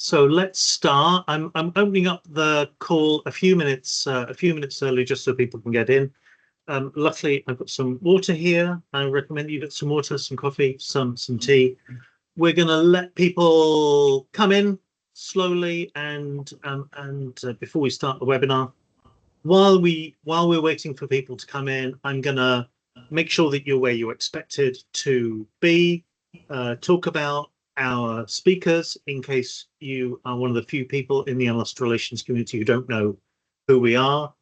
So let's start. I'm opening up the call a few minutes early just so people can get in. Luckily, I've got some water here. I recommend you get some water, some coffee, some tea. We're going to let people come in slowly and before we start the webinar. While we're waiting for people to come in, I'm going to make sure that you're where you're expected to be. Talk about our speakers in case you are one of the few people in the Analyst Relations community who don't know who we are.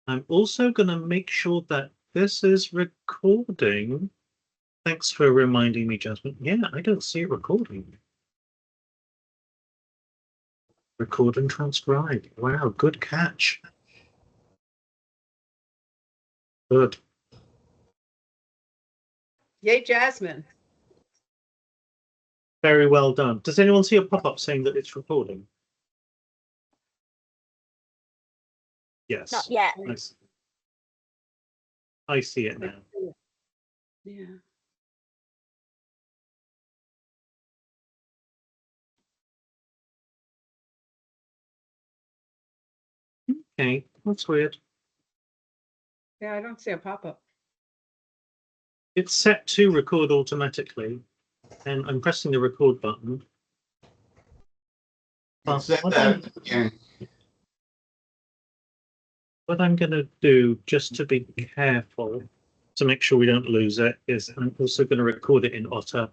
I'm also going to make sure that this is recording. Thanks for reminding me, Jasmine. Yeah, I don't see it recording. Record and transcribe. Wow, good catch. Good. Yay, Jasmine. Very well done. Does anyone see a pop-up saying that it's recording? Yes. Not yet. I see it now. Yeah. Okay, that's weird. Yeah, I don't see a pop-up. It's set to record automatically, and I'm pressing the record button. But what I'm going to do, just to be careful, to make sure we don't lose it, is I'm also going to record it in Otter,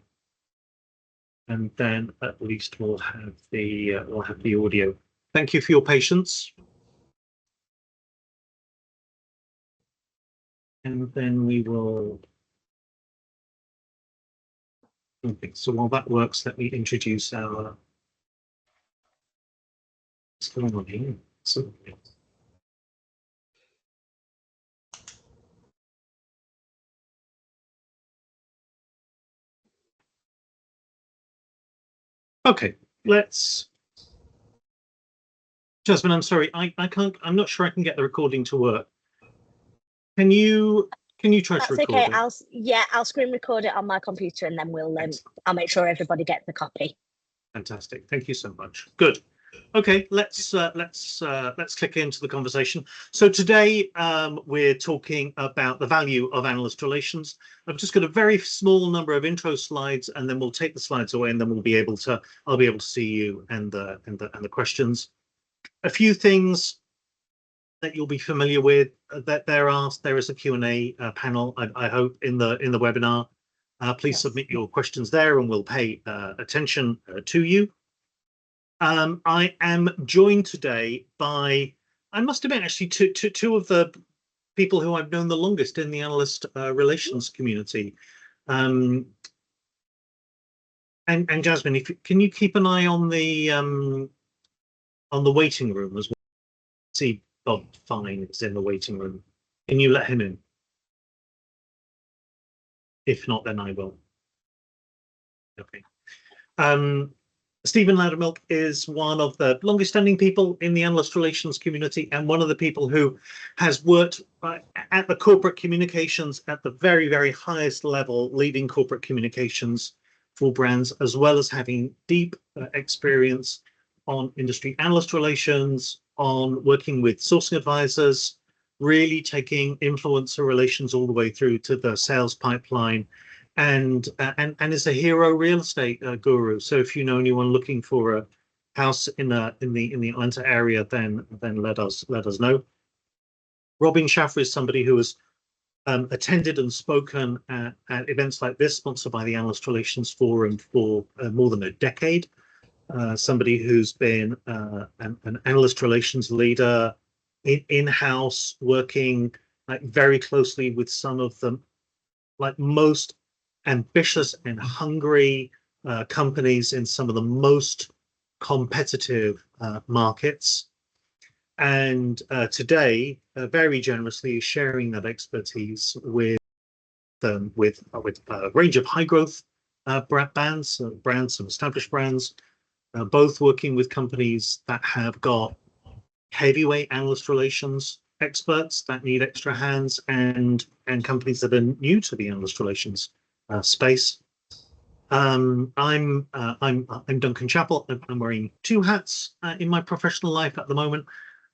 and then at least we'll have the audio. Thank you for your patience. And then we will. Okay, so while that works, let me introduce our. What's going on here? Okay, let's. Jasmine, I'm sorry, I can't. I'm not sure I can get the recording to work. Can you try to record it? That's okay. I'll screen record it on my computer, and then I'll make sure everybody gets the copy. Fantastic. Thank you so much. Good. Okay, let's click into the conversation. So today we're talking about the value of analyst relations. I've just got a very small number of intro slides, and then we'll take the slides away, and then I'll be able to see you and the questions. A few things that you'll be familiar with, that there is a Q&A panel, I hope, in the webinar. Please submit your questions there and we'll pay attention to you. I am joined today by, I must admit, actually two of the people who I've known the longest in the analyst relations community. And Jasmine, can you keep an eye on the waiting room as well? See Bob Fine is in the waiting room. Can you let him in? If not, then I will. Okay. Stephen Loudermilk is one of the longest standing people in the analyst relations community, and one of the people who has worked at the corporate communications at the very, very highest level, leading corporate communications for brands, as well as having deep experience on industry analyst relations, on working with sourcing advisors, really taking influencer relations all the way through to the sales pipeline, and is a hero real estate guru. So if you know anyone looking for a house in the Atlanta area, then let us know. Robin Schaffer is somebody who has attended and spoken at events like this, sponsored by the Analyst Relations Forum, for more than a decade. Somebody who's been an analyst relations leader in-house, working very closely with some of the most ambitious and hungry companies in some of the most competitive markets. And today, very generously, is sharing that expertise with a range of high growth brands, some established brands. Both working with companies that have got heavyweight analyst relations experts that need extra hands, and companies that are new to the analyst relations space. I'm Duncan Chappell. I'm wearing two hats in my professional life at the moment.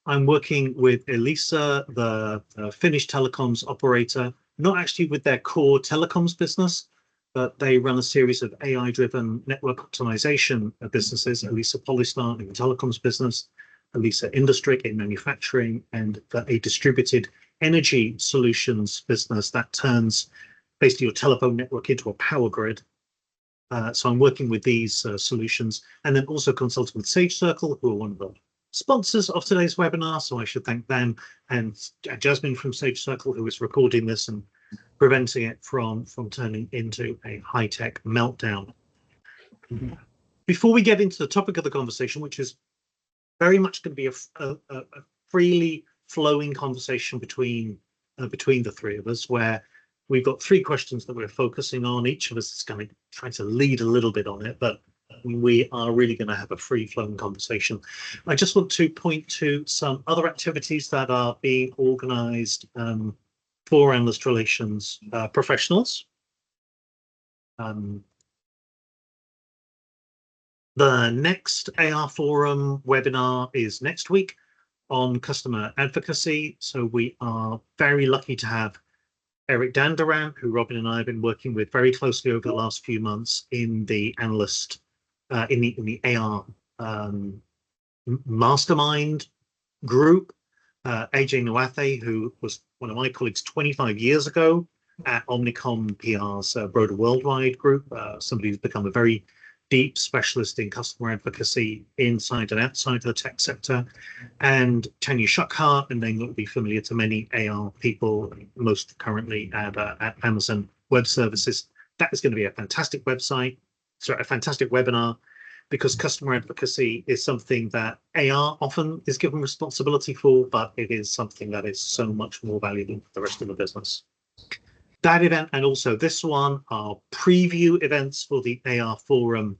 I'm working with Elisa, the Finnish telecoms operator, not actually with their core telecoms business, but they run a series of AI-driven network optimization businesses. Elisa Polystar in the telecoms business, Elisa Industric in manufacturing, and a distributed energy solutions business that turns basically your telephone network into a power grid. So I'm working with these solutions, and then also consulting with Sage Circle, who are one of the sponsors of today's webinar. So I should thank them, and Jasmine from Sage Circle, who is recording this and preventing it from turning into a high-tech meltdown. Before we get into the topic of the conversation, which is very much going to be a freely flowing conversation between the three of us, where we've got three questions that we're focusing on. Each of us is going to try to lead a little bit on it, but we are really going to have a free-flowing conversation. I just want to point to some other activities that are being organized for analyst relations professionals. The next AR Forum webinar is next week on customer advocacy. So we are very lucky to have Eric Dandaran, who Robin and I have been working with very closely over the last few months in the analyst, in the AR mastermind group. AJ Nwathe, who was one of my colleagues 25 years ago at Omnicom PR's Broader Worldwide group, somebody who's become a very deep specialist in customer advocacy inside and outside of the tech sector, and Tanya Shukhar, a name that will be familiar to many AR people, most currently at Amazon Web Services. That is going to be a fantastic website, sorry, a fantastic webinar, because customer advocacy is something that AR often is given responsibility for, but it is something that is so much more valuable for the rest of the business. That event and also this one are preview events for the AR Forum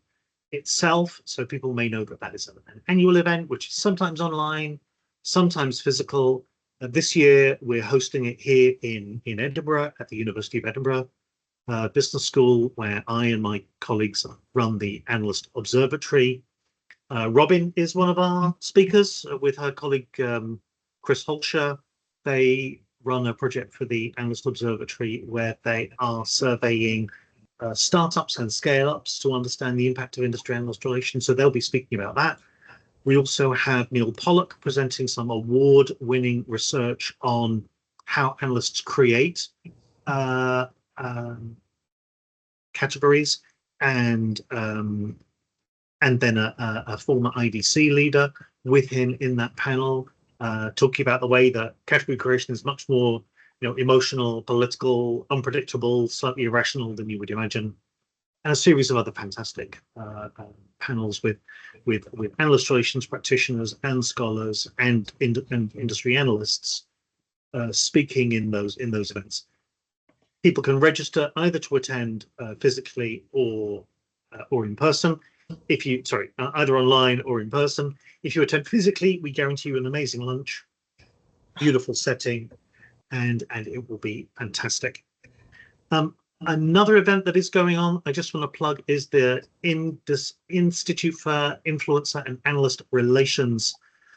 itself. So people may know that that is an annual event, which is sometimes online, sometimes physical. This year, we're hosting it here in Edinburgh at the University of Edinburgh Business School, where I and my colleagues run the Analyst Observatory. Robin is one of our speakers with her colleague, Chris Holscher. They run a project for the Analyst Observatory where they are surveying startups and scale-ups to understand the impact of industry analyst relations. So they'll be speaking about that. We also have Neil Pollock presenting some award-winning research on how analysts create categories, and then a former IDC leader with him in that panel, talking about the way that category creation is much more, emotional, political, unpredictable, slightly irrational than you would imagine, and a series of other fantastic panels with analyst relations practitioners and scholars and industry analysts speaking in those events. People can register either to attend physically or in person. Either online or in person. If you attend physically, we guarantee you an amazing lunch, beautiful setting, and it will be fantastic. Another event that is going on, I just want to plug, is the Institute for Influencer and Analyst Relations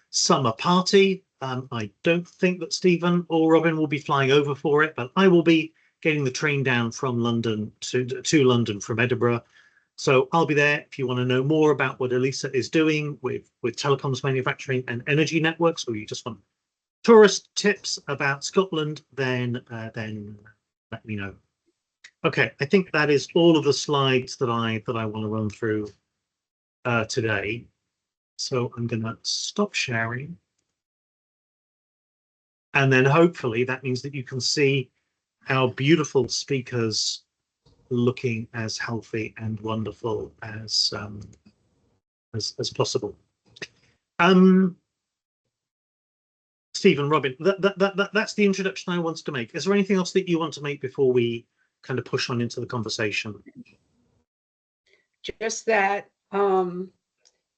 Summer Party. I don't think that Stephen or Robin will be flying over for it, but I will be getting the train down from London to London from Edinburgh. So I'll be there. If you want to know more about what Elisa is doing with telecoms manufacturing and energy networks, or you just want tourist tips about Scotland, then let me know. Okay, I think that is all of the slides that I want to run through today. So I'm going to stop sharing. And then hopefully that means that you can see our beautiful speakers looking as healthy and wonderful as possible. Stephen, Robin, that's the introduction I wanted to make. Is there anything else that you want to make before we kind of push on into the conversation? Just that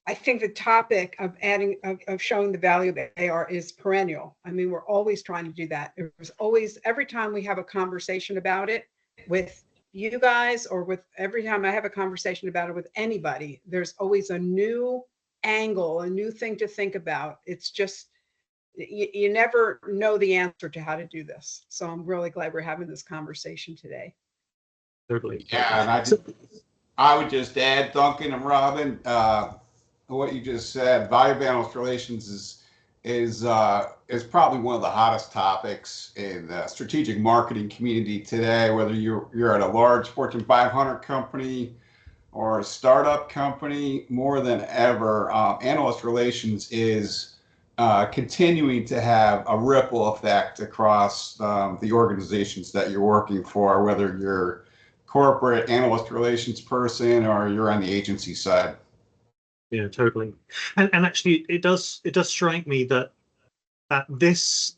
I think the topic of showing the value of AR is perennial. I mean, we're always trying to do that. It was always, every time we have a conversation about it with you guys or with every time I have a conversation about it with anybody, there's always a new angle, a new thing to think about. It's just, you never know the answer to how to do this. So I'm really glad we're having this conversation today. Totally. Yeah, and I would just add, Duncan and Robin, what you just said. Value analyst relations is probably one of the hottest topics in the strategic marketing community today. Whether you're at a large Fortune 500 company or a startup company, more than ever, analyst relations is continuing to have a ripple effect across the organizations that you're working for, whether you're corporate analyst relations person or you're on the agency side. Yeah, totally. And actually, it does strike me that this,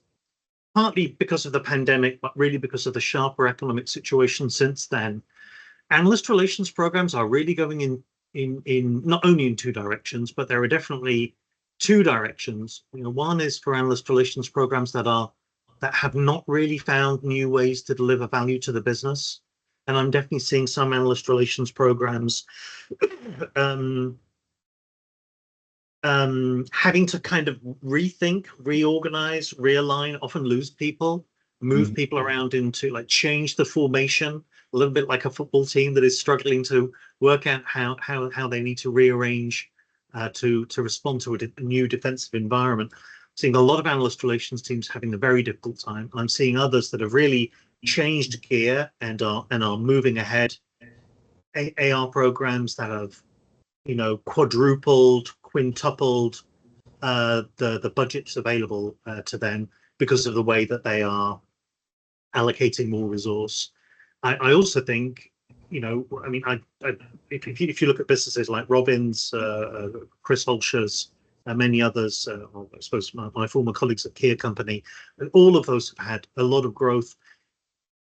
partly because of the pandemic, but really because of the sharper economic situation since then, analyst relations programs are really going in not only in two directions, but there are definitely two directions. You know, one is for analyst relations programs that have not really found new ways to deliver value to the business. And I'm definitely seeing some analyst relations programs having to kind of rethink, reorganize, realign, often lose people, move people around into, like, change the formation, a little bit like a football team that is struggling to work out how they need to rearrange to respond to a new defensive environment. Seeing a lot of analyst relations teams having a very difficult time. I'm seeing others that have really changed gear and are moving ahead. AR programs that have, you know, quadrupled, quintupled the budgets available to them because of the way that they are allocating more resource. I also think, you know, I mean, if you look at businesses like Robin's, Chris Holscher's, many others, I suppose my former colleagues at Kia Company, all of those have had a lot of growth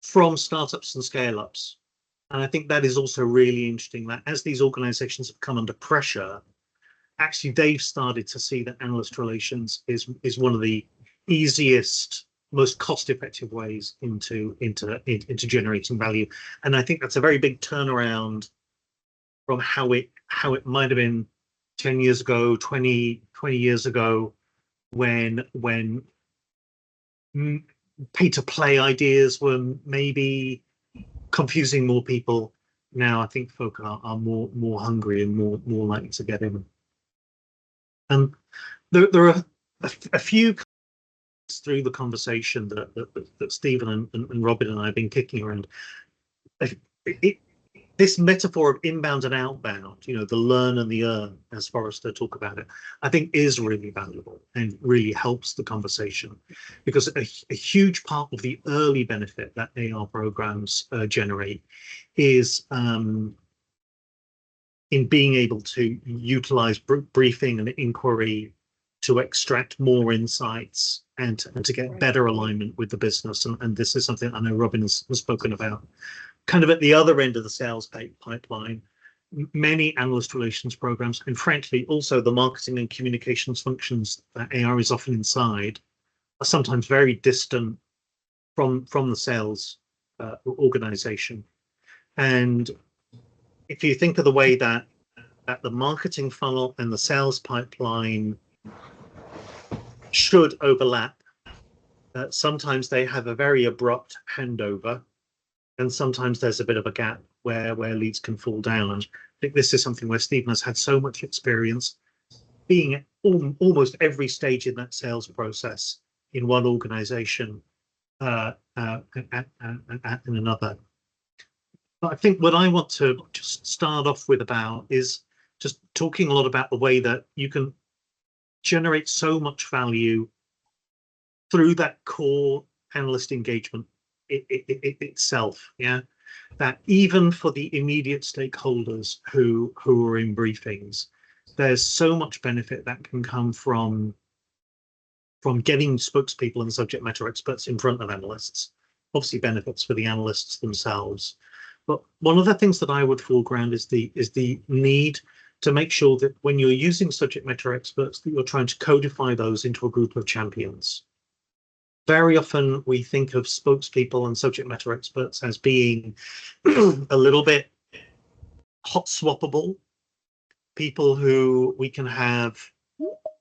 from startups and scale-ups. And I think that is also really interesting, that as these organizations have come under pressure, actually they've started to see that analyst relations is one of the easiest, most cost-effective ways into generating value. And I think that's a very big turnaround from how it might have been 10 years ago, 20 years ago, when pay-to-play ideas were maybe confusing more people. Now I think folk are more hungry and more likely to get in. And there are a few through the conversation that Stephen and Robin and I have been kicking around. This metaphor of inbound and outbound, you know, the learn and the earn, as Forrester talk about it, I think is really valuable and really helps the conversation, because a huge part of the early benefit that AR programs generate is in being able to utilize briefing and inquiry to extract more insights and to get better alignment with the business. And this is something I know Robin has spoken about. Kind of at the other end of the sales pipeline, many analyst relations programs, and frankly also the marketing and communications functions that AR is often inside, are sometimes very distant from the sales organization. And if you think of the way that the marketing funnel and the sales pipeline should overlap, sometimes they have a very abrupt handover, and sometimes there's a bit of a gap where leads can fall down. And I think this is something where Stephen has had so much experience being at almost every stage in that sales process in one organization and in another. But I think what I want to just start off with about is just talking a lot about the way that you can generate so much value through that core analyst engagement itself. Yeah, that even for the immediate stakeholders who are in briefings, there's so much benefit that can come from getting spokespeople and subject matter experts in front of analysts. Obviously benefits for the analysts themselves, but one of the things that I would foreground is the need to make sure that when you're using subject matter experts, that you're trying to codify those into a group of champions. very often we think of spokespeople and subject matter experts as being a little bit hot swappable, people who we can have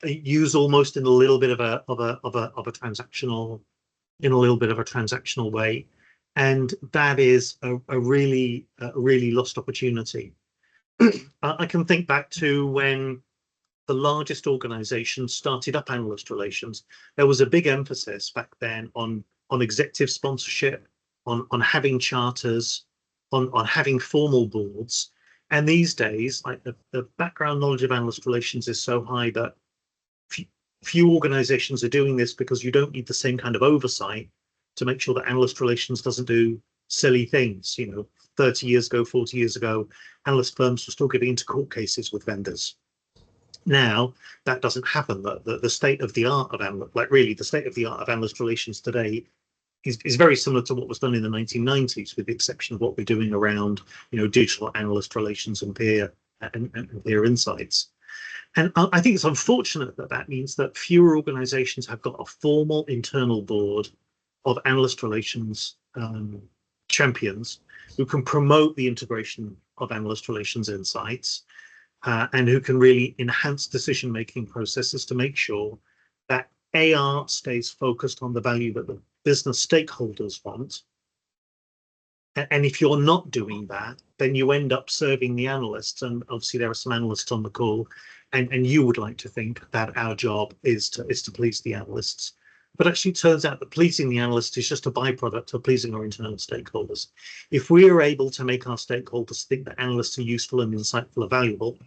use almost in a little bit of a transactional, in a little bit of a transactional way, and that is a really lost opportunity. I can think back to when the largest organization started up analyst relations. There was a big emphasis back then on executive sponsorship, on having charters, on having formal boards. And these days, like the background knowledge of analyst relations is so high that few organizations are doing this, because you don't need the same kind of oversight to make sure that analyst relations doesn't do silly things. 30 years ago, 40 years ago, analyst firms were still getting into court cases with vendors. Now that doesn't happen. The state of the art of the state of the art of analyst relations today is very similar to what was done in the 1990s, with the exception of what we're doing around digital analyst relations and peer insights. And I think it's unfortunate that means that fewer organizations have got a formal internal board of analyst relations champions who can promote the integration of analyst relations insights, and who can really enhance decision-making processes to make sure that AR stays focused on the value that the business stakeholders want. And if you're not doing that, then you end up serving the analysts. And obviously there are some analysts on the call, and you would like to think that our job is to please the analysts. But actually it turns out that pleasing the analysts is just a byproduct of pleasing our internal stakeholders. If we are able to make our stakeholders think that analysts are useful and insightful and valuable,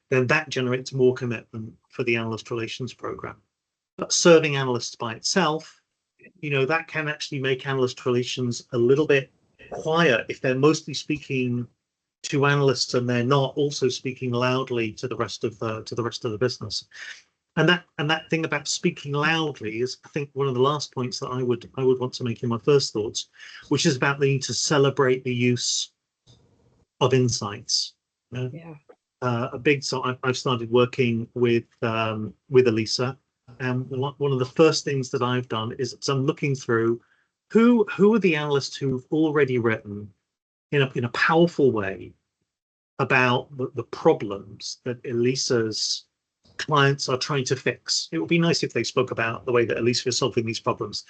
then that generates more commitment for the analyst relations program. But serving analysts by itself, that can actually make analyst relations a little bit quiet if they're mostly speaking to analysts and they're not also speaking loudly to the rest of the business. And that thing about speaking loudly is, I think, one of the last points that I would want to make in my first thoughts, which is about the need to celebrate the use of insights. Yeah. I've started working with Elisa, and one of the first things that I've done is I'm looking through who are the analysts who've already written in a powerful way about the problems that Elisa's clients are trying to fix. It would be nice if they spoke about the way that Elisa is solving these problems.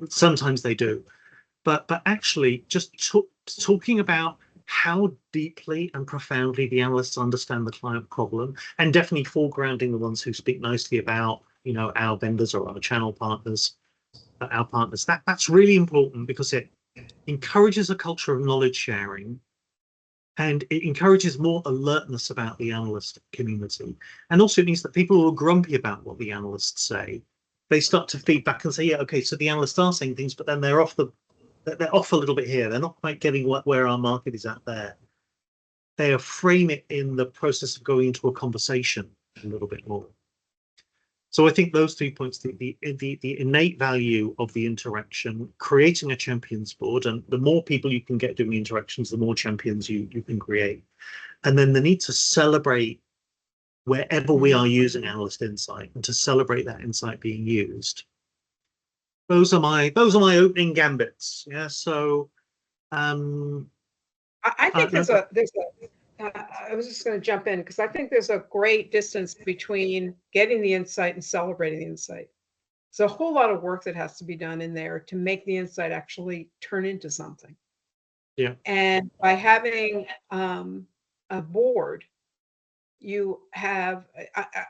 Sometimes they do, but actually just talking about how deeply and profoundly the analysts understand the client problem, and definitely foregrounding the ones who speak nicely about our vendors or our channel partners, that's really important, because it encourages a culture of knowledge sharing, and it encourages more alertness about the analyst community. And also it means that people who are grumpy about what the analysts say, they start to feed back and say, yeah, okay, so the analysts are saying things, but then they're off a little bit here. They're not quite getting where our market is at there. They frame it in the process of going into a conversation a little bit more. So I think those 3 points, the innate value of the interaction, creating a champions board, and the more people you can get doing interactions, the more champions you can create. And then the need to celebrate wherever we are using analyst insight, and to celebrate that insight being used. Those are my opening gambits. Yeah. So I think I was just going to jump in, because I think there's a great distance between getting the insight and celebrating the insight. It's a whole lot of work that has to be done in there to make the insight actually turn into something. Yeah. And by having a board, you have,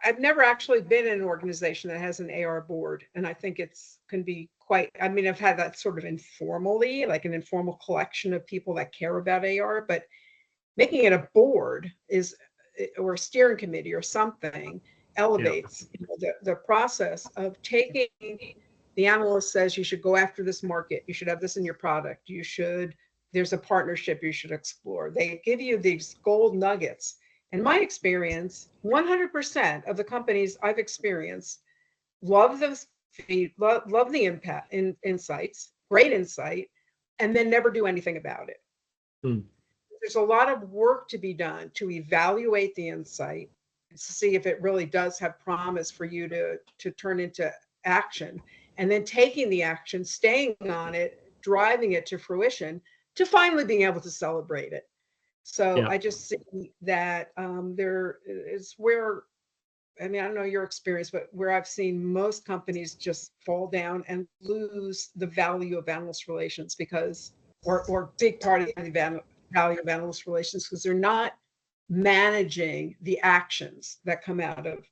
I've never actually been in an organization that has an AR board. And I think can be quite, I've had that sort of informally, like an informal collection of people that care about AR, but making it a board or a steering committee or something elevates the process of taking the analyst says you should go after this market, you should have this in your product, there's a partnership you should explore. They give you these gold nuggets. In my experience, 100% of the companies I've experienced love the impact insights, great insight, and then never do anything about it. There's a lot of work to be done to evaluate the insight, to see if it really does have promise for you to turn into action. and then taking the action, staying on it, driving it to fruition, to finally being able to celebrate it. So Yeah. I just see that there is where, I mean, I don't know your experience, but where I've seen most companies just fall down and lose the value of analyst relations because, or big part of the value of analyst relations, because they're not managing the actions that come out of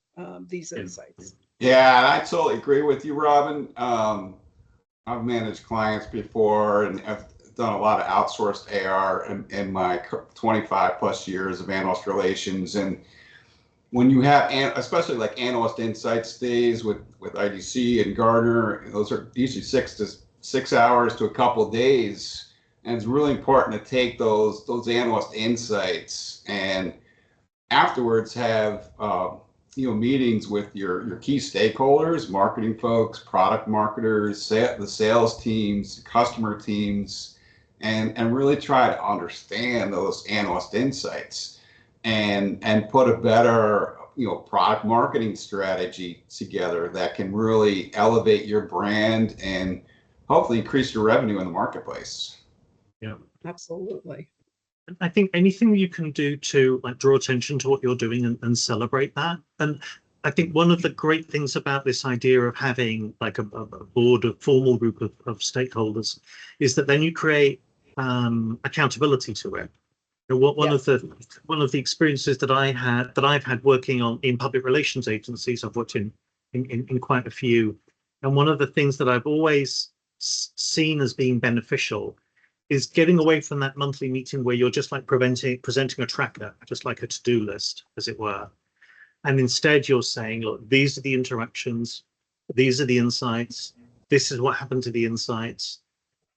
these insights. Yeah, and I totally agree with you, Robin. I've managed clients before and I've done a lot of outsourced AR in my 25 plus years of analyst relations. And when you have, especially like analyst insights days with IDC and Gartner, those are usually 6 hours to a couple of days. And it's really important to take those analyst insights and afterwards have meetings with your key stakeholders, marketing folks, product marketers, the sales teams, customer teams, and really try to understand those analyst insights and put a better product marketing strategy together that can really elevate your brand and hopefully increase your revenue in the marketplace. Yeah, absolutely. I think anything you can do to like draw attention to what you're doing and celebrate that. And I think one of the great things about this idea of having like a board, a formal group of stakeholders, is that then you create accountability to it. One of the experiences that I've had working in public relations agencies, I've worked in quite a few, and one of the things that I've always seen as being beneficial is getting away from that monthly meeting where you're just like presenting a tracker, just like a to-do list, as it were. And instead you're saying, look, these are the interactions, these are the insights, this is what happened to the insights,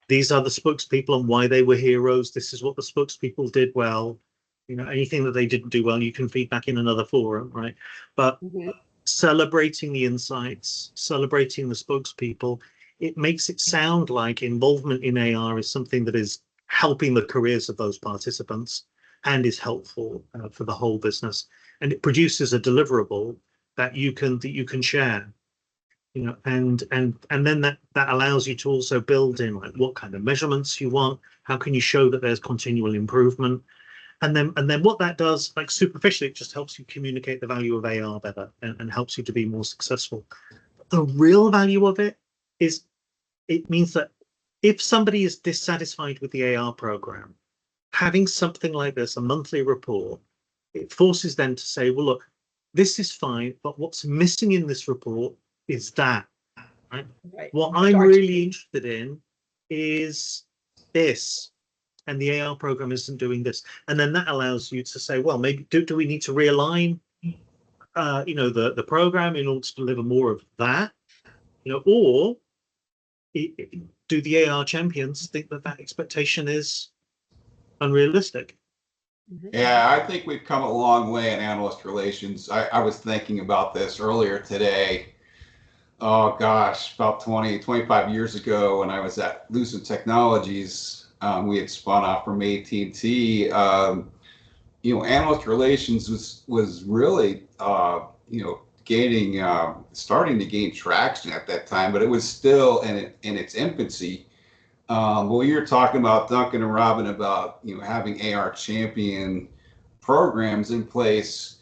these are the spokespeople and why they were heroes, this is what the spokespeople did well. Anything that they didn't do well, you can feed back in another forum, right? But celebrating the insights, celebrating the spokespeople, it makes it sound like involvement in AR is something that is helping the careers of those participants and is helpful for the whole business. And it produces a deliverable that you can share, and then that allows you to also build in like what kind of measurements you want, how can you show that there's continual improvement, and then what that does, like superficially, it just helps you communicate the value of AR better and helps you to be more successful. The real value of it is it means that if somebody is dissatisfied with the AR program, having something like this, a monthly report, it forces them to say, well, look, this is fine, but what's missing in this report is that. Right? What I'm really interested in is this, and the AR program isn't doing this. And then that allows you to say, well, maybe do we need to realign the program in order to deliver more of that, or do the AR champions think that expectation is unrealistic? Yeah, I think we've come a long way in analyst relations. I was thinking about this earlier today. Oh gosh, about 25 years ago when I was at Lucent Technologies, we had spun off from AT&T. Analyst relations was really starting to gain traction at that time, but it was still in its infancy. Well, you're talking about, Duncan and Robin, about having AR champion programs in place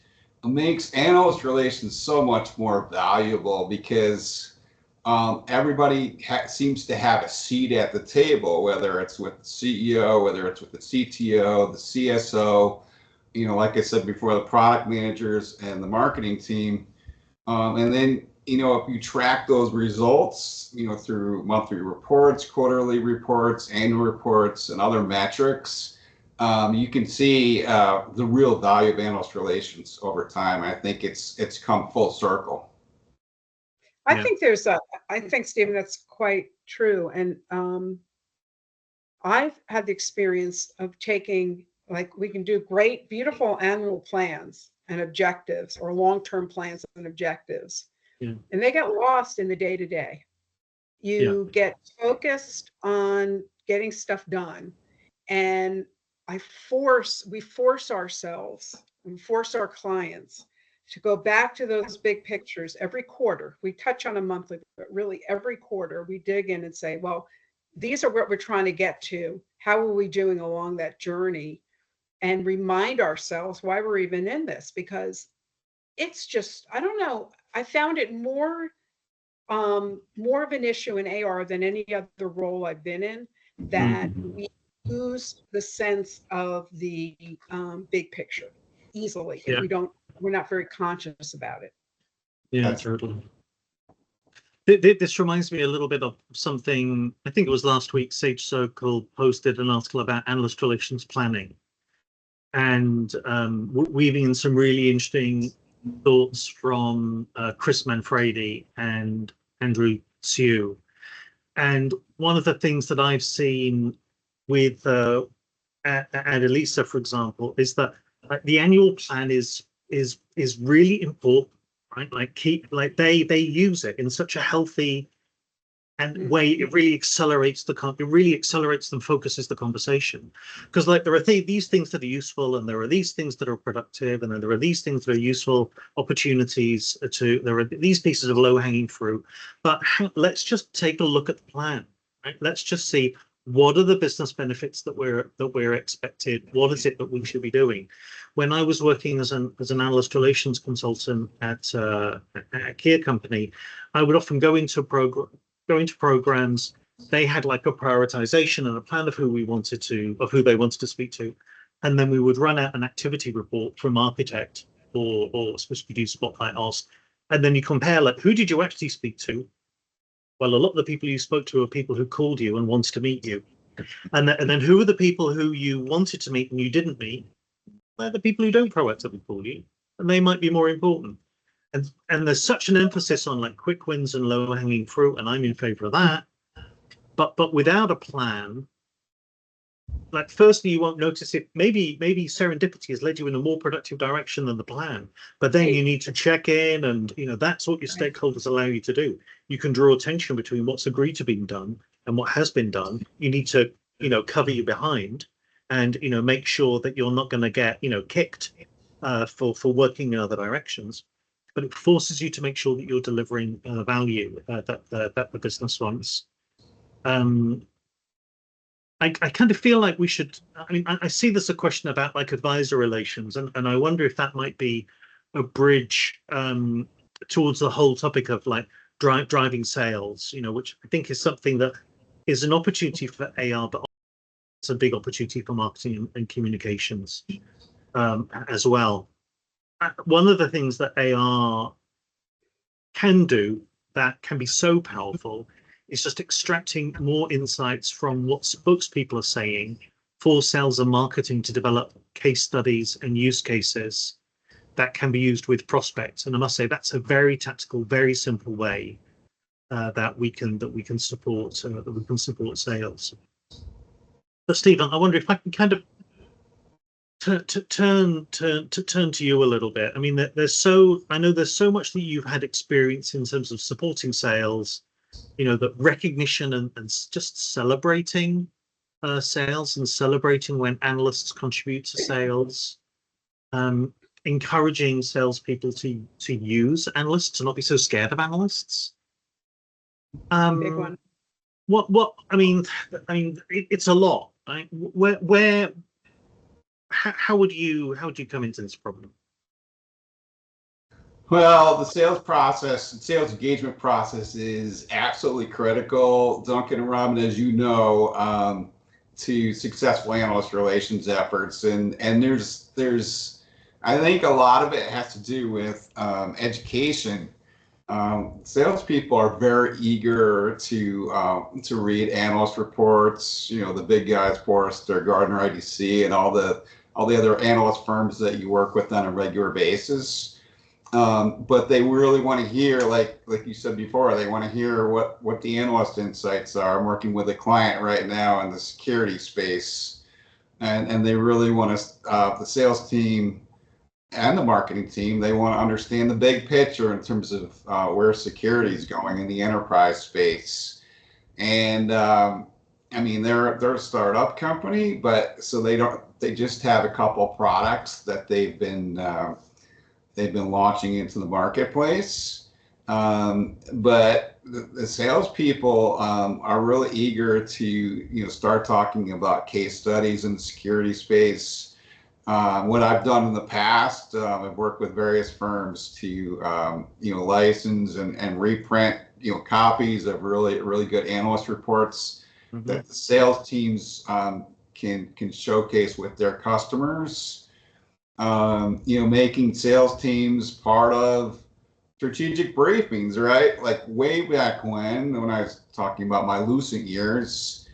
makes analyst relations so much more valuable because everybody seems to have a seat at the table, whether it's with the CEO, whether it's with the CTO, the CSO, like I said before, the product managers and the marketing team. And then, if you track those results, through monthly reports, quarterly reports, annual reports, and other metrics, you can see the real value of analyst relations over time. I think it's come full circle. I think I think, Stephen, that's quite true. And I've had the experience of taking, like, we can do great, beautiful annual plans and objectives, or long-term plans and objectives. Yeah. And they get lost in the day-to-day. You get focused on getting stuff done. And we force ourselves and force our clients to go back to those big pictures every quarter. We touch on a monthly, but really every quarter we dig in and say, well, these are what we're trying to get to. How are we doing along that journey? And remind ourselves why we're even in this, because it's just, I don't know, I found it more of an issue in AR than any other role I've been in, that we lose the sense of the big picture easily. Yeah. We're not very conscious about it. Yeah, totally. This reminds me a little bit of something, I think it was last week, Sage Circle posted an article about analyst relations planning, and weaving in some really interesting thoughts from Chris Manfredi and Andrew Sue. And one of the things that I've seen with at Elisa, for example, is that the annual plan is really important, right? Like they use it in such a healthy and way. It really accelerates and focuses the conversation, because like there are these things that are useful, and there are these things that are productive, and then there are these things that are useful opportunities there are these pieces of low-hanging fruit. But let's just take a look at the plan, right? Let's just see, what are the business benefits that we're expected? What is it that we should be doing? When I was working as an analyst relations consultant at a Kia company, I would often go into programs. They had like a prioritization and a plan of who they wanted to speak to, and then we would run out an activity report from architect or supposed to do spotlight ask, and then you compare, like, who did you actually speak to? Well, a lot of the people you spoke to are people who called you and wanted to meet you. And then who are the people who you wanted to meet and you didn't meet? They're the people who don't proactively call you, and they might be more important. And there's such an emphasis on like quick wins and low hanging fruit, and I'm in favor of that. But without a plan, like, firstly, you won't notice it. Maybe serendipity has led you in a more productive direction than the plan. But then you need to check in, and that's what your stakeholders allow you to do. You can draw attention between what's agreed to be done and what has been done. You need to cover your behind, and make sure that you're not going to get kicked for working in other directions. But it forces you to make sure that you're delivering value that the business wants. I kind of feel like we should. I mean, I see this a question about like advisor relations, and I wonder if that might be a bridge towards the whole topic of like driving sales. Which I think is something that is an opportunity for AR, but it's a big opportunity for marketing and communications as well. One of the things that AR can do that can be so powerful is just extracting more insights from what spokespeople are saying for sales and marketing to develop case studies and use cases that can be used with prospects. And I must say that's a very tactical, very simple way that we can support sales. But Stephen, I wonder if I can kind of turn to you a little bit. I mean, I know there's so much that you've had experience in terms of supporting sales, the recognition and just celebrating sales, and celebrating when analysts contribute to sales, encouraging salespeople to use analysts, to not be so scared of analysts. Big one. What I mean, it's a lot, right? How would you come into this problem? Well, the sales engagement process is absolutely critical, Duncan and Robin, as you know, to successful analyst relations efforts. And there's I think a lot of it has to do with education. Salespeople are very eager to read analyst reports, the big guys, Forrester, Gartner, IDC, and all the other analyst firms that you work with on a regular basis. But they really want to hear, like you said before, they want to hear what the analyst insights are. I'm working with a client right now in the security space, and they really want to, the sales team and the marketing team, they want to understand the big picture in terms of where security is going in the enterprise space. And I mean, they're a startup company, but so they just have a couple products that they've been they've been launching into the marketplace. But the salespeople are really eager to start talking about case studies in the security space. What I've done in the past, I've worked with various firms to license and reprint copies of really good analyst reports that the sales teams can showcase with their customers. Making sales teams part of strategic briefings, right? Like way back when I was talking about my Lucent years,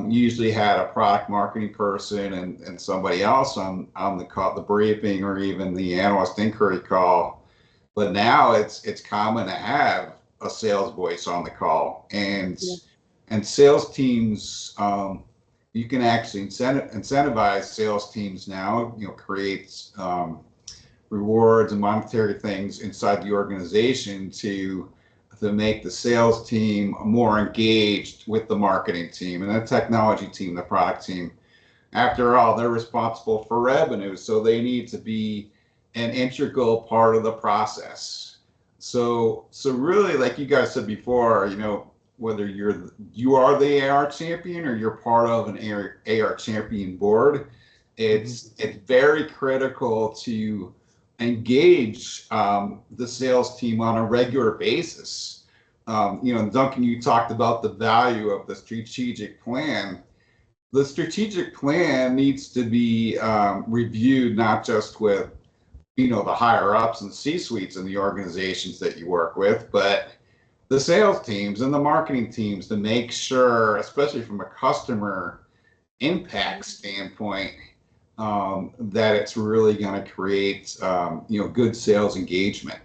usually had a product marketing person and somebody else on the briefing or even the analyst inquiry call. But now it's common to have a sales voice on the call, and sales teams, you can actually incentivize sales teams now, create rewards and monetary things inside the organization to make the sales team more engaged with the marketing team and the technology team, the product team. After all, they're responsible for revenue, so they need to be an integral part of the process. So really, like you guys said before, whether you are the AR champion or you're part of an AR champion board, it's very critical to engage the sales team on a regular basis. Duncan, you talked about the value of the strategic plan. The strategic plan needs to be reviewed not just with the higher ups and C-suites in the organizations that you work with, but the sales teams and the marketing teams, to make sure, especially from a customer impact standpoint, that it's really going to create good sales engagement.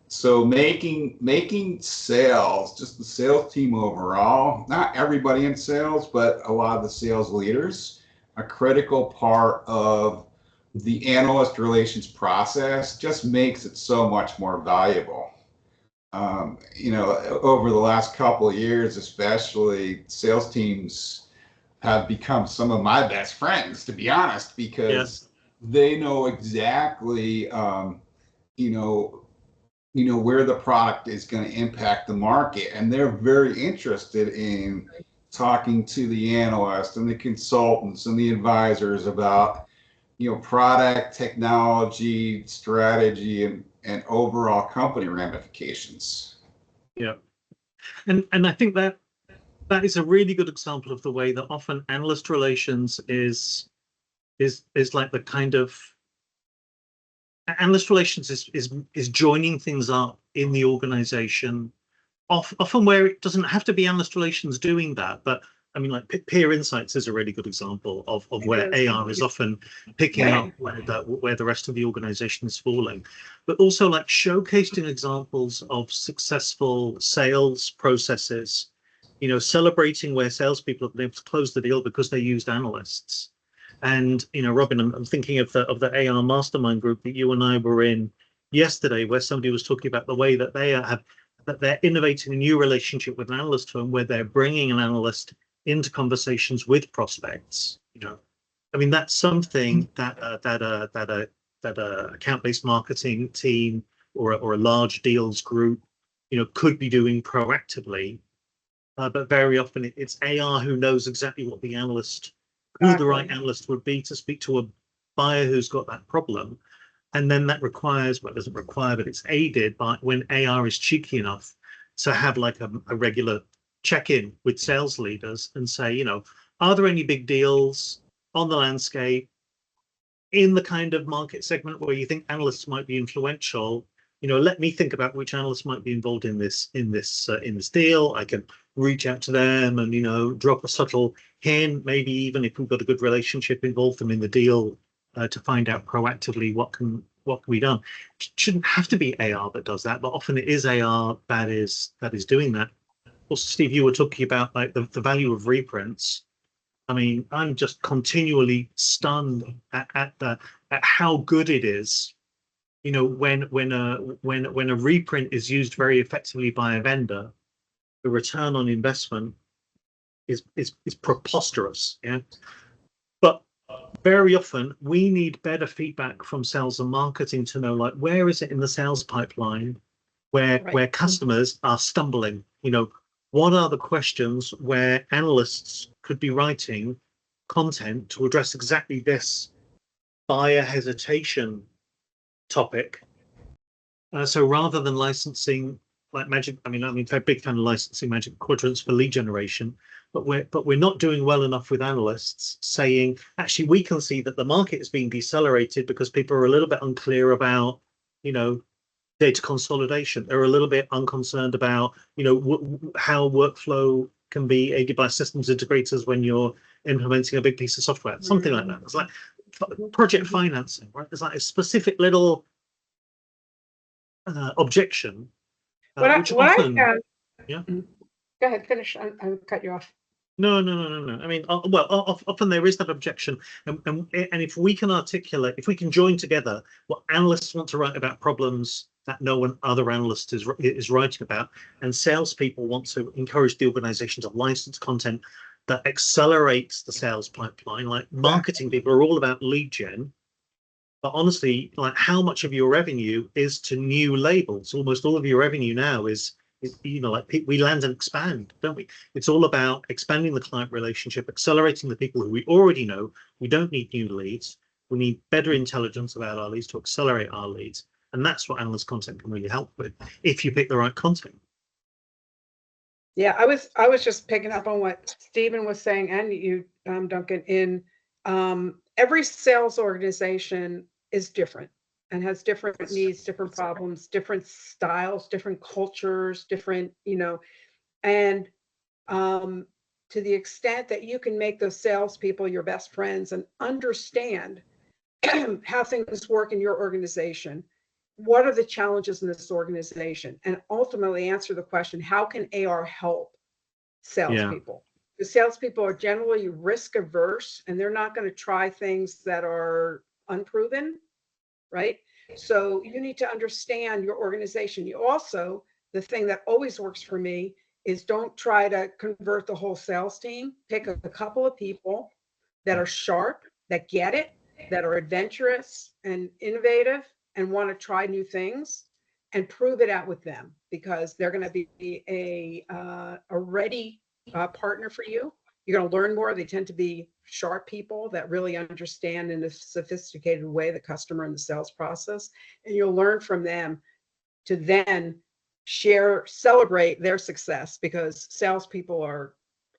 So making sales, just the sales team overall, not everybody in sales, but a lot of the sales leaders, a critical part of the analyst relations process, just makes it so much more valuable. Over the last couple of years, especially, sales teams have become some of my best friends, to be honest, because they know exactly, where the product is going to impact the market, and they're very interested in talking to the analysts and the consultants and the advisors about, product, technology, strategy, and overall company ramifications. Yeah, and I think that is a really good example of the way that often analyst relations is like the kind of analyst relations is joining things up in the organization, often where it doesn't have to be analyst relations doing that, but I mean, like peer insights is a really good example of where AR is often picking up where the rest of the organization is falling, but also like showcasing examples of successful sales processes, celebrating where salespeople have been able to close the deal because they used analysts. And Robin, I'm thinking of the AR mastermind group that you and I were in yesterday, where somebody was talking about the way that they're innovating a new relationship with an analyst firm, where they're bringing an analyst into conversations with prospects. I mean, that's something that account-based marketing team or a large deals group, could be doing proactively. But very often it's AR who knows exactly what the analyst, who the right analyst would be to speak to a buyer who's got that problem. And then that requires, well, it doesn't require, but it's aided by when AR is cheeky enough to have like a regular check-in with sales leaders and say, are there any big deals on the landscape in the kind of market segment where you think analysts might be influential? Let me think about which analysts might be involved in this deal. I can reach out to them and drop a subtle hint, maybe even if we've got a good relationship, involve them in the deal to find out proactively what can be done. It shouldn't have to be AR that does that, but often it is AR that is doing that. Also, Steve, you were talking about like the value of reprints. I mean, I'm just continually stunned at how good it is. When a reprint is used very effectively by a vendor, the return on investment is preposterous. Yeah, but very often we need better feedback from sales and marketing to know, like, where is it in the sales pipeline where customers are stumbling? What are the questions where analysts could be writing content to address exactly this buyer hesitation topic? So rather than licensing like Magic, I'm a big fan of licensing Magic Quadrants for lead generation, but we're not doing well enough with analysts saying, actually, we can see that the market is being decelerated because people are a little bit unclear about, data consolidation. They're a little bit unconcerned about, how workflow can be aided by systems integrators when you're implementing a big piece of software, something like that. It's like project financing, right? There's like a specific little objection. Which often, yeah. Go ahead, finish. I cut you off. No. I mean, often there is that objection, and if we can articulate, if we can join together what analysts want to write about problems that no one other analyst is writing about, and salespeople want to encourage the organization to license content that accelerates the sales pipeline. Like marketing people are all about lead gen, but honestly, like how much of your revenue is to new labels? Almost all of your revenue now is like we land and expand, don't we? It's all about expanding the client relationship, accelerating the people who we already know. We don't need new leads. We need better intelligence about our leads to accelerate our leads. And that's what analyst content can really help with if you pick the right content. Yeah, I was just picking up on what Stephen was saying, and you, Duncan, in every sales organization is different and has different needs, different problems, different styles, different cultures, different, and to the extent that you can make those salespeople your best friends and understand how things work in your organization, what are the challenges in this organization, and ultimately answer the question, how can AR help salespeople? The salespeople are generally risk averse, and they're not going to try things that are unproven, right? So you need to understand your organization. You also, the thing that always works for me is don't try to convert the whole sales team. Pick a couple of people that are sharp, that get it, that are adventurous and innovative and want to try new things, and prove it out with them, because they're going to be a ready partner for you. You're going to learn more. They tend to be sharp people that really understand in a sophisticated way the customer and the sales process, and you'll learn from them to then celebrate their success, because salespeople are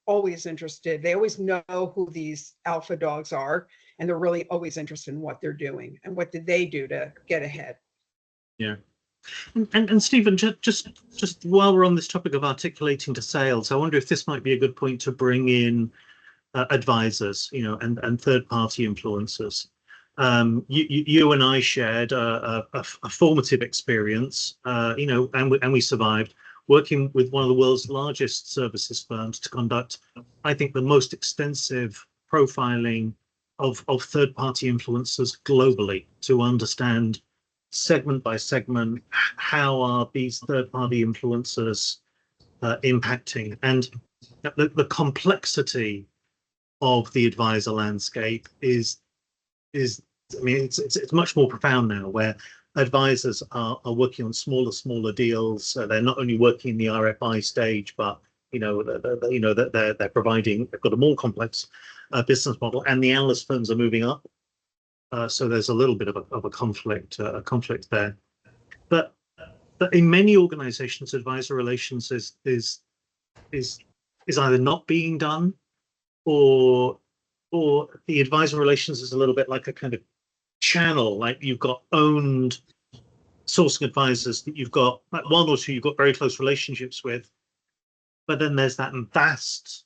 always interested. They always know who these alpha dogs are, and they're really always interested in what they're doing and what did they do to get ahead. Yeah. And Stephen, just while we're on this topic of articulating to sales, I wonder if this might be a good point to bring in advisors, and third-party influencers. You and I shared a formative experience, and we survived working with one of the world's largest services firms to conduct, I think, the most extensive profiling of third-party influencers globally to understand segment by segment how are these third-party influencers impacting, and the complexity of the advisor landscape is it's much more profound now, where advisors are working on smaller deals. They're not only working in the RFI stage, but they're providing, they've got a more complex business model, and the analyst firms are moving up. So there's a little bit of a conflict there. But in many organizations, advisor relations is either not being done, or the advisor relations is a little bit like a kind of channel. Like you've got owned sourcing advisors that you've got, like one or two you've got very close relationships with, but then there's that vast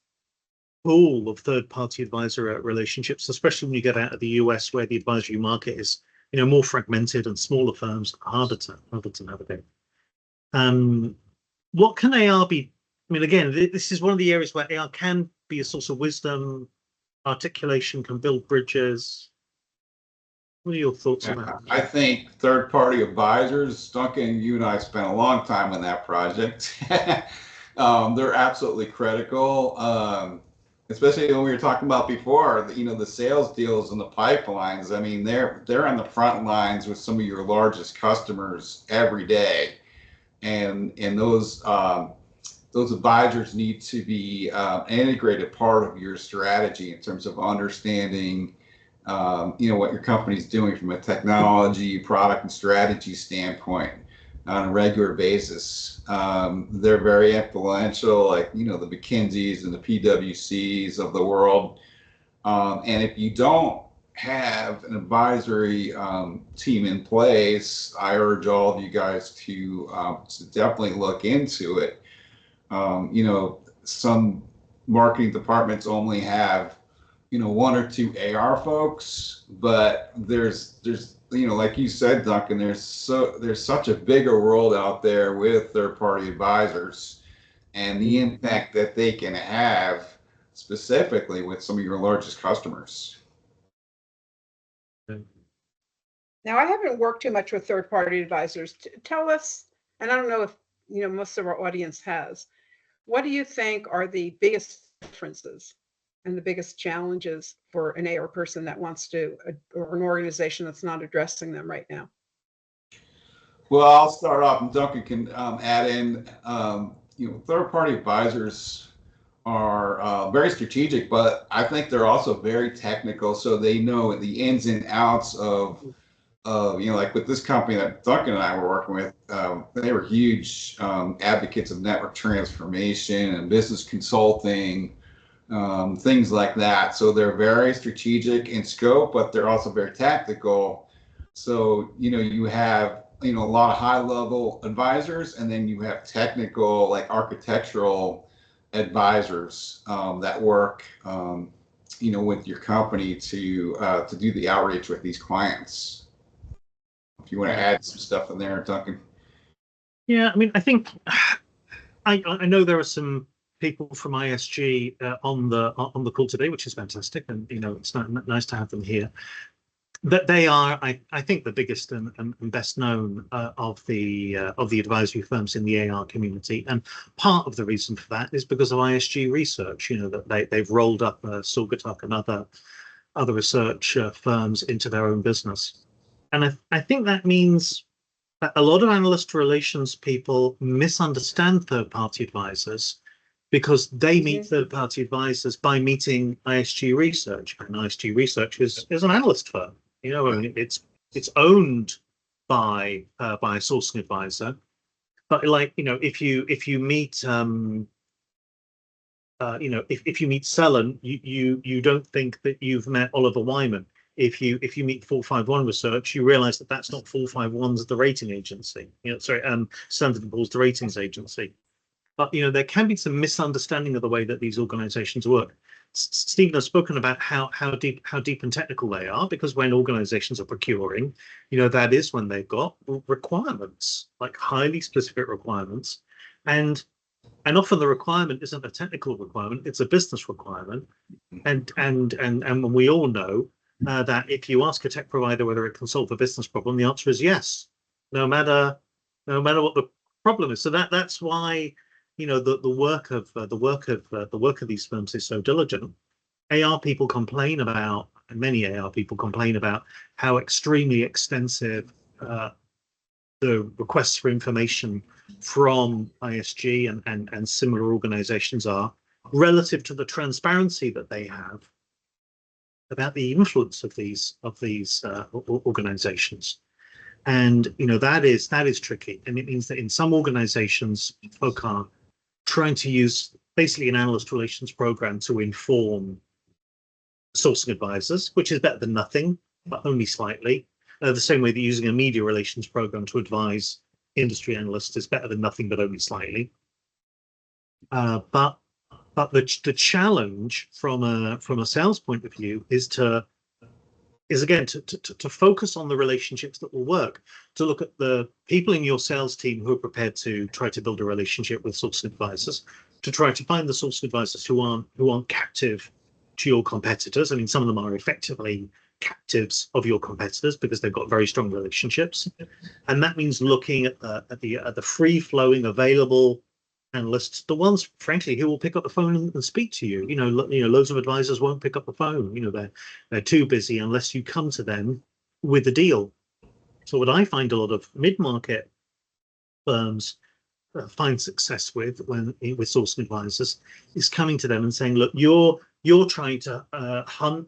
pool of third-party advisor relationships, especially when you get out of the US, where the advisory market is more fragmented and smaller firms harder to navigate. What can AR be? I mean, again, this is one of the areas where AR can be a source of wisdom. Articulation can build bridges. What are your thoughts on that? I think third-party advisors, Duncan, you and I spent a long time on that project. They're absolutely critical. especially when we were talking about before, the sales deals and the pipelines. I mean, they're on the front lines with some of your largest customers every day, and those advisors need to be an integrated part of your strategy in terms of understanding, what your company's doing from a technology, product, and strategy standpoint on a regular basis. They're very influential, like, the McKinseys and the PwCs of the world. And if you don't have an advisory team in place, I urge all of you guys to definitely look into it. Some marketing departments only have, one or two AR folks, but there's like you said, Duncan, there's such a bigger world out there with third-party advisors, and the impact that they can have specifically with some of your largest customers. Now, I haven't worked too much with third-party advisors. Tell us, and I don't know if most of our audience has, what do you think are the biggest differences and the biggest challenges for an AR person that wants to, or an organization that's not addressing them right now? Well, I'll start off, and Duncan can add in. Third-party advisors are very strategic, but I think they're also very technical, so they know the ins and outs of like with this company that Duncan and I were working with. They were huge advocates of network transformation and business consulting, things like that. So they're very strategic in scope, but they're also very tactical. So you have a lot of high-level advisors, and then you have technical, like architectural advisors that work with your company to do the outreach with these clients. If you want to add some stuff in there, Duncan. Yeah, I mean, I think I know there are some people from ISG on the call today, which is fantastic, and it's nice to have them here. That they are, I think, the biggest and best known of the advisory firms in the AR community, and part of the reason for that is because of ISG research. That they've rolled up Saugatuck and other research firms into their own business, and I think that means that a lot of analyst relations people misunderstand third-party advisors because they meet third-party advisors by meeting ISG research, and ISG research is an analyst firm. It's owned by a sourcing advisor, but if you meet if you meet Sellen, you don't think that you've met Oliver Wyman. If you meet 451 Research, you realize that that's not 451's the rating agency. Standard & Poor's the ratings agency. But there can be some misunderstanding of the way that these organizations work. Stephen has spoken about how deep and technical they are, because when organizations are procuring, that is when they've got requirements, like highly specific requirements, and often the requirement isn't a technical requirement, it's a business requirement. And we all know that if you ask a tech provider whether it can solve a business problem, the answer is yes, no matter what the problem is. So that's why the work of these firms is so diligent. Many AR people complain about how extremely extensive the requests for information from ISG and similar organizations are, relative to the transparency that they have about the influence of these organizations. And that is tricky, and it means that in some organizations folk are trying to use basically an analyst relations program to inform sourcing advisors, which is better than nothing, but only slightly. The same way that using a media relations program to advise industry analysts is better than nothing, but only slightly. But the challenge from a sales point of view is again to focus on the relationships that will work, to look at the people in your sales team who are prepared to try to build a relationship with sourcing advisors, to try to find the sourcing advisors who aren't captive to your competitors. I mean, some of them are effectively captives of your competitors because they've got very strong relationships, and that means looking at the free flowing available analysts, the ones, frankly, who will pick up the phone and speak to you. Loads of advisors won't pick up the phone. They're too busy unless you come to them with a deal. So what I find a lot of mid-market firms find success with sourcing advisors is coming to them and saying, look, you're trying to hunt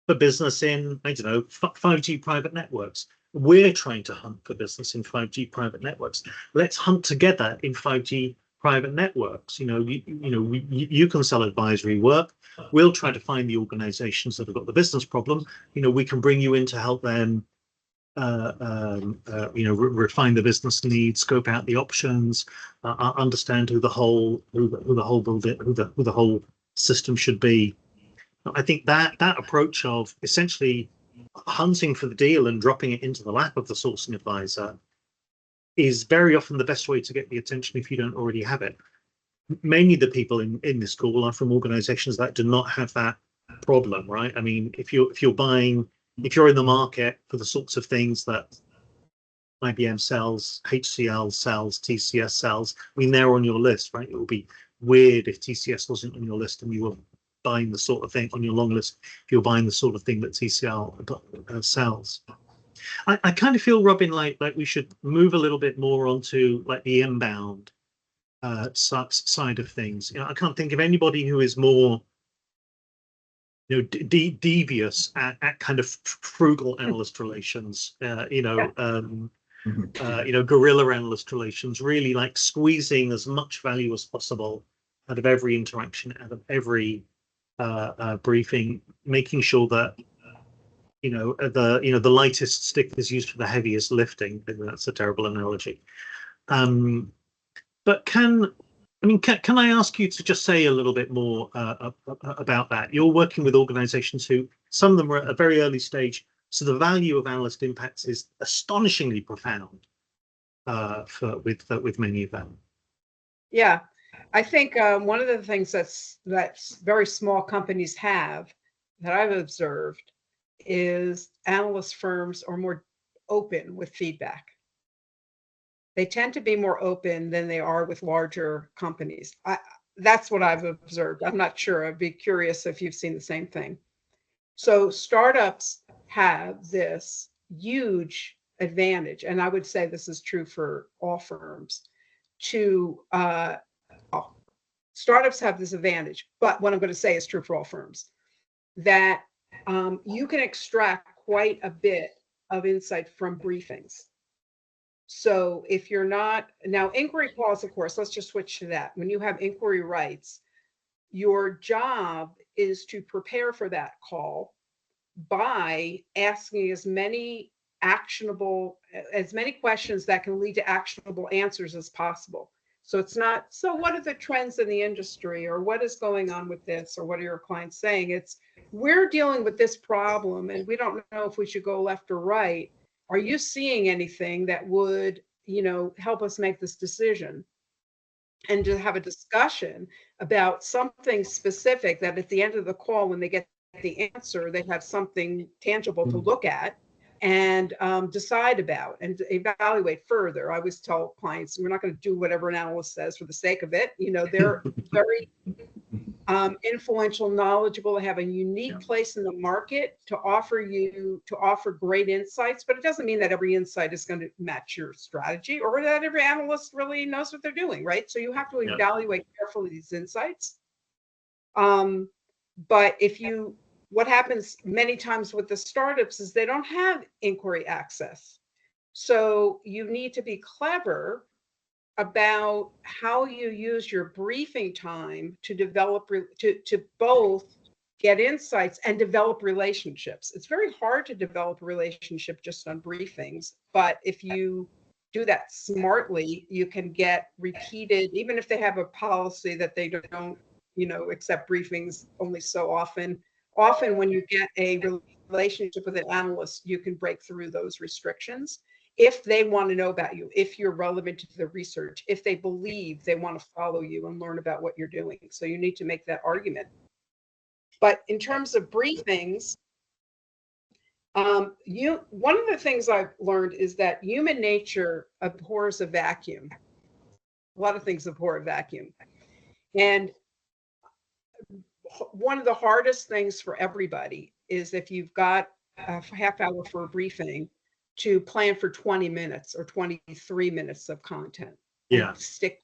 for business in, I don't know, 5G private networks. We're trying to hunt for business in 5G private networks. Let's hunt together in 5G private networks. You can sell advisory work. We'll try to find the organizations that have got the business problem. We can bring you in to help them refine the business needs, scope out the options, understand who the whole system should be. I think that approach of essentially hunting for the deal and dropping it into the lap of the sourcing advisor is very often the best way to get the attention if you don't already have it. Mainly the people in this call are from organizations that do not have that problem, right? I mean, if you're in the market for the sorts of things that IBM sells, HCL sells, TCS sells, I mean, they're on your list, right? It would be weird if TCS wasn't on your list and you were buying the sort of thing on your long list, if you're buying the sort of thing that TCL sells. I kind of feel, Robin, like we should move a little bit more onto like the inbound side of things. I can't think of anybody who is more devious at kind of frugal analyst relations, guerrilla analyst relations, really like squeezing as much value as possible out of every interaction, out of every briefing, making sure that the lightest stick is used for the heaviest lifting. I think that's a terrible analogy. But can I ask you to just say a little bit more about that? You're working with organizations who, some of them are at a very early stage, so the value of analyst impacts is astonishingly profound with many of them. Yeah, I think one of the things that very small companies have that I've observed is analyst firms are more open with feedback. They tend to be more open than they are with larger companies. That's what I've observed. I'm not sure. I'd be curious if you've seen the same thing. So startups have this huge advantage, and I would say this is true for all firms, startups have this advantage, but what I'm going to say is true for all firms, that you can extract quite a bit of insight from briefings. So if you're not, now inquiry calls, of course, let's just switch to that. When you have inquiry rights, your job is to prepare for that call by asking as many questions that can lead to actionable answers as possible. So it's not, so what are the trends in the industry, or what is going on with this, or what are your clients saying? It's, we're dealing with this problem and we don't know if we should go left or right. Are you seeing anything that would, help us make this decision? And to have a discussion about something specific that at the end of the call, when they get the answer, they have something tangible to look at and decide about and evaluate further. I always tell clients, we're not going to do whatever an analyst says for the sake of it. They're very influential, knowledgeable, they have a unique place in the market to offer great insights, but it doesn't mean that every insight is going to match your strategy or that every analyst really knows what they're doing, right? So you have to evaluate carefully these insights. But what happens many times with the startups is they don't have inquiry access. So you need to be clever about how you use your briefing time to develop, to both get insights and develop relationships. It's very hard to develop a relationship just on briefings, but if you do that smartly, you can get repeated, even if they have a policy that they don't, accept briefings only so often. Often when you get a relationship with an analyst, you can break through those restrictions. If they want to know about you, if you're relevant to the research, if they believe they want to follow you and learn about what you're doing. So you need to make that argument. But in terms of briefings, one of the things I've learned is that human nature abhors a vacuum. a lot of things abhor a vacuum. And one of the hardest things for everybody is if you've got a half hour for a briefing to plan for 20 minutes or 23 minutes of content. Yeah. And stick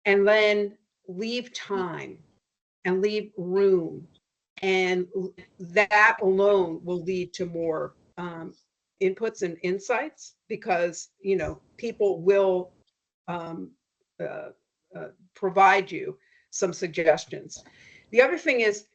and then leave time and leave room. And that alone will lead to more inputs and insights, because, you know, people will provide you some suggestions. The other thing is,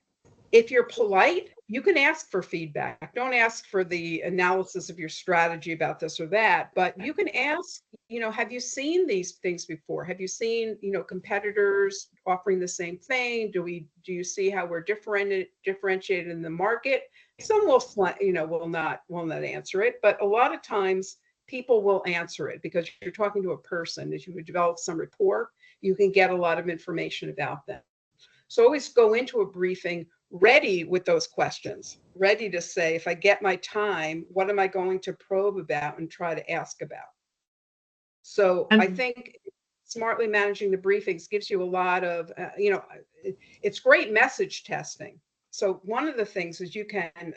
if you're polite, you can ask for feedback. Don't ask for the analysis of your strategy about this or that, but you can ask, you know, have you seen these things before? Have you seen, you know, competitors offering the same thing? Do you see how we're differentiated in the market? Some will, you know, will not answer it, but a lot of times people will answer it, because you're talking to a person. As you develop some rapport, you can get a lot of information about them. So always go into a briefing ready with those questions, ready to say, if I get my time, what am I going to probe about and try to ask about? So I think smartly managing the briefings gives you a lot of, you know, it's great message testing. So one of the things is you can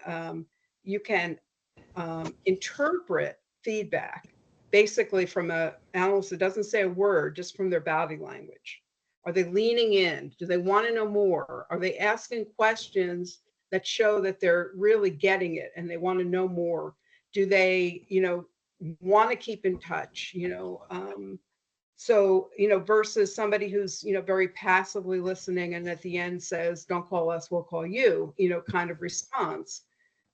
interpret feedback basically from an analyst that doesn't say a word, just from their body language. Are they leaning in? Do they want to know more? Are they asking questions that show that they're really getting it and they want to know more? Do they, you know, want to keep in touch, you know? So, you know, versus somebody who's, you know, very passively listening and at the end says, don't call us, we'll call you, you know, kind of response.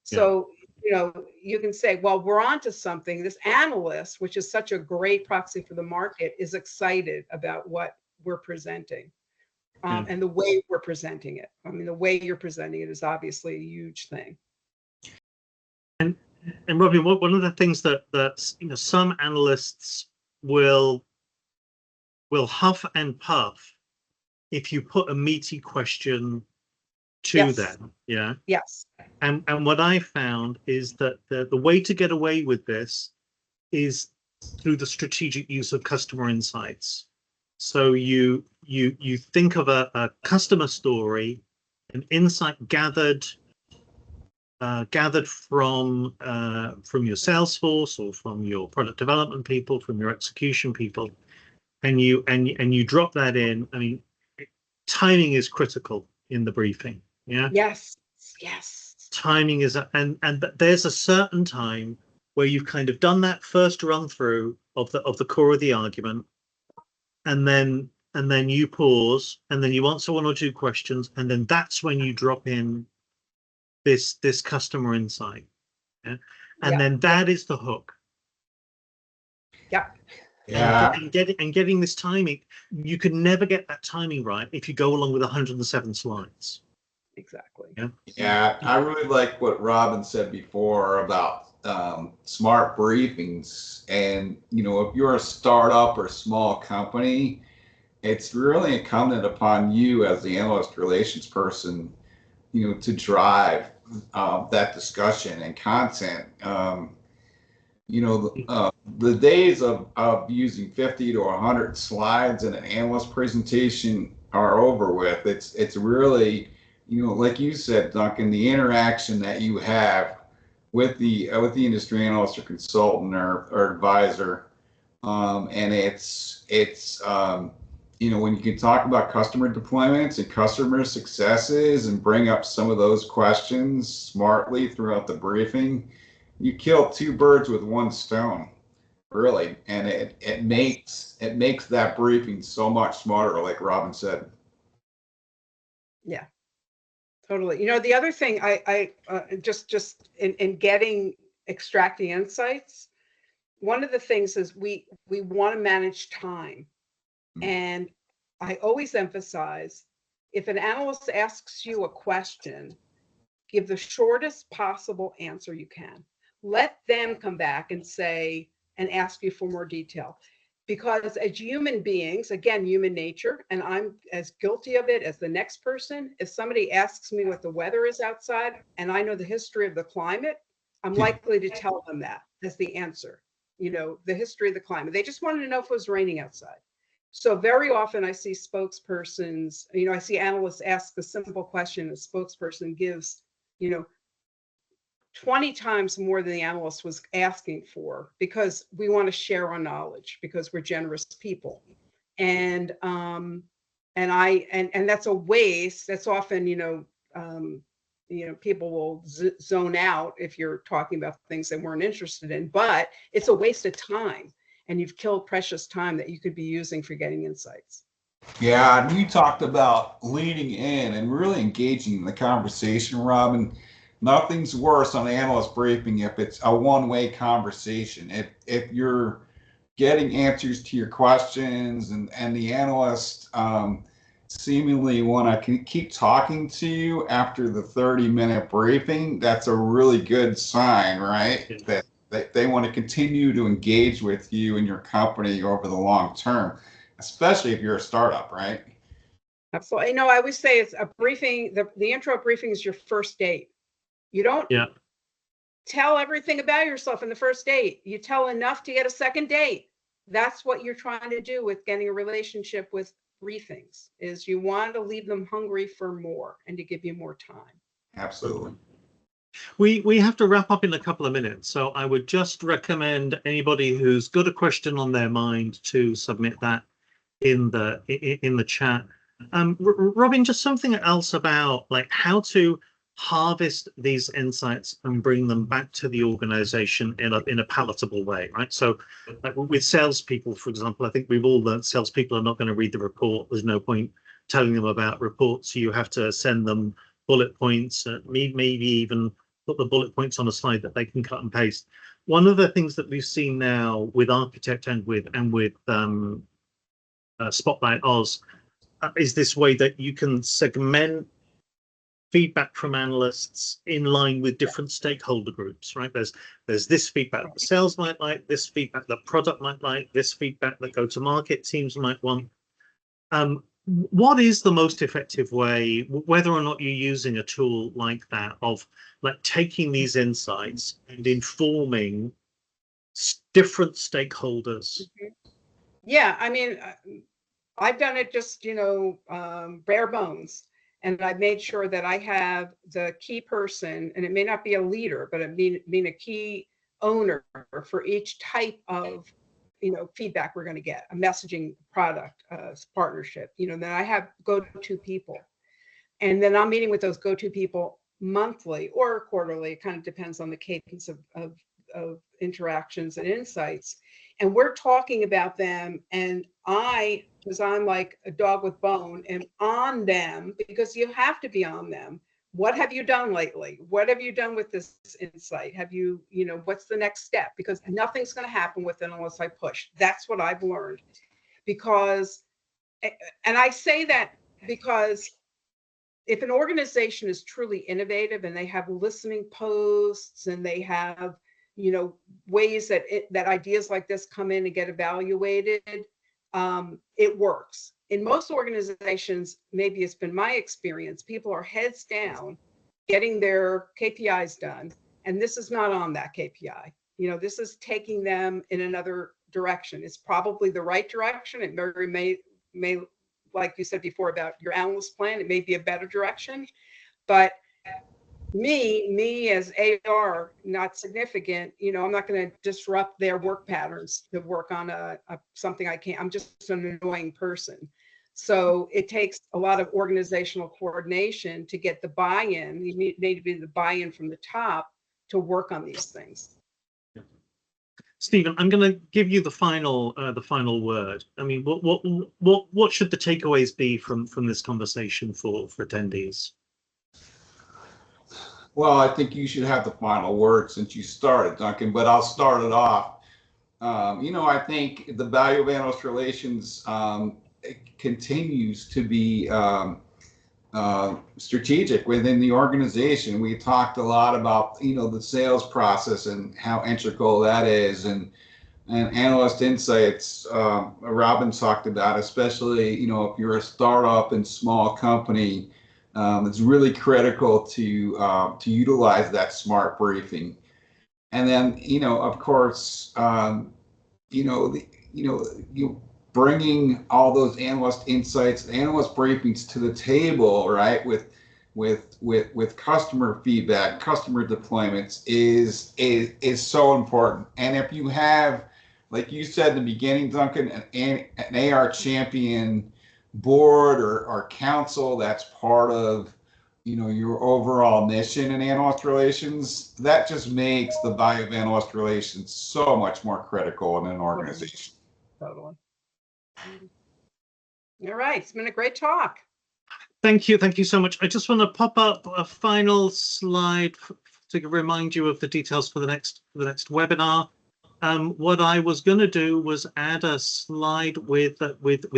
So, you know, you can say, well, we're onto something. This analyst, which is such a great proxy for the market, is excited about what we're presenting and the way we're presenting it. I mean, the way you're presenting it is obviously a huge thing. And Robbie, one of the things that you know, some analysts will huff and puff if you put a meaty question to them. Yeah. Yes. And what I found is that the way to get away with this is through the strategic use of customer insights. So you think of a customer story, an insight gathered from your sales force or from your product development people, from your execution people, and you drop that in. I mean, timing is critical in the briefing. Yeah. Yes. Timing is, and there's a certain time where you've kind of done that first run through of the core of the argument, and then you pause, and then you answer one or two questions, and then that's when you drop in this customer insight. Yeah? And then that is the hook. Yeah. Yeah. And getting this timing, you could never get that timing right if you go along with 107 slides. Exactly. Yeah, I really like what Robin said before about smart briefings. And, you know, if you're a startup or small company, it's really incumbent upon you as the analyst relations person, you know, to drive that discussion and content. You know, the days of using 50 to 100 slides in an analyst presentation are over with. It's really, you know, like you said, Duncan, the interaction that you have with the industry analyst or consultant or advisor, and it's you know, when you can talk about customer deployments and customer successes and bring up some of those questions smartly throughout the briefing, you kill two birds with one stone, really, and it makes that briefing so much smarter, like Robin said. Yeah. Totally. You know, the other thing I just in extracting insights, one of the things is we want to manage time. And I always emphasize, if an analyst asks you a question, give the shortest possible answer you can. Let them come back and say, and ask you for more detail. Because as human beings, again, human nature, and I'm as guilty of it as the next person, if somebody asks me what the weather is outside and I know the history of the climate, I'm likely to tell them that as the answer, you know, the history of the climate. They just wanted to know if it was raining outside. So very often I see spokespersons, I see analysts ask a simple question, a spokesperson gives, 20 times more than the analyst was asking for, because we want to share our knowledge, because we're generous people. And that's a waste. That's often, people will zone out if you're talking about things they weren't interested in, but it's a waste of time, and you've killed precious time that you could be using for getting insights. Yeah, and you talked about leaning in and really engaging in the conversation, Robin. Nothing's worse on an analyst briefing if it's a one-way conversation. If you're getting answers to your questions and the analyst seemingly want to keep talking to you after the 30-minute briefing, that's a really good sign, right? Yeah. That they want to continue to engage with you and your company over the long term, especially if you're a startup, right? Absolutely. I always say it's a briefing. The intro briefing is your first date. You don't tell everything about yourself in the first date. You tell enough to get a second date. That's what you're trying to do with getting a relationship with briefings, is you want to leave them hungry for more and to give you more time. Absolutely. We have to wrap up in a couple of minutes, so I would just recommend anybody who's got a question on their mind to submit that in the chat. Robin, just something else about like how to harvest these insights and bring them back to the organization in a palatable way, right? So like with salespeople, for example, I think we've all learned salespeople are not going to read the report. There's no point telling them about reports. You have to send them bullet points, maybe even put the bullet points on a slide that they can cut and paste. One of the things that we've seen now with Architect and with Spotlight Oz is this way that you can segment feedback from analysts in line with different stakeholder groups, right? There's this feedback that sales might like, this feedback that product might like, this feedback that go-to-market teams might want. What is the most effective way, whether or not you're using a tool like that, of like taking these insights and informing different stakeholders? Yeah, I mean, I've done it just, bare bones. And I've made sure that I have the key person, and it may not be a leader, but it mean a key owner for each type of, feedback we're going to get, a messaging, product, partnership, then I have go-to people. And then I'm meeting with those go-to people monthly or quarterly. It kind of depends on the cadence of interactions and insights. And we're talking about them, and because I'm like a dog with bone, am on them, because you have to be on them. What have you done lately? What have you done with this insight? Have you, what's the next step? Because nothing's going to happen with it unless I push. That's what I've learned. Because, and I say that because if an organization is truly innovative and they have listening posts and they have, ways that ideas like this come in and get evaluated, it works. In most organizations, maybe it's been my experience, people are heads down getting their KPIs done, and this is not on that KPI. This is taking them in another direction. It's probably the right direction. It may, like you said before about your analyst plan, it may be a better direction, but me as AR, not significant, I'm not going to disrupt their work patterns to work on something I can't. I'm just an annoying person. So it takes a lot of organizational coordination to get the buy-in. You need to be the buy-in from the top to work on these things. Stephen, I'm going to give you the final word. I mean, what should the takeaways be from this conversation for attendees? Well, I think you should have the final word since you started, Duncan, but I'll start it off. I think the value of analyst relations continues to be strategic within the organization. We talked a lot about, the sales process and how integral that is, and analyst insights, Robin talked about, especially, if you're a startup and small company. It's really critical to utilize that smart briefing, and then of course the bringing all those analyst insights, analyst briefings to the table, right, with customer feedback, customer deployments is so important. And if you have, like you said in the beginning, Duncan, an AR champion board or council that's part of, you know, your overall mission in analyst relations, that just makes the value of analyst relations so much more critical in an organization. Totally. All right. It's been a great talk. Thank you. Thank you so much. I just want to pop up a final slide to remind you of the details for the next webinar. What I was going to do was add a slide with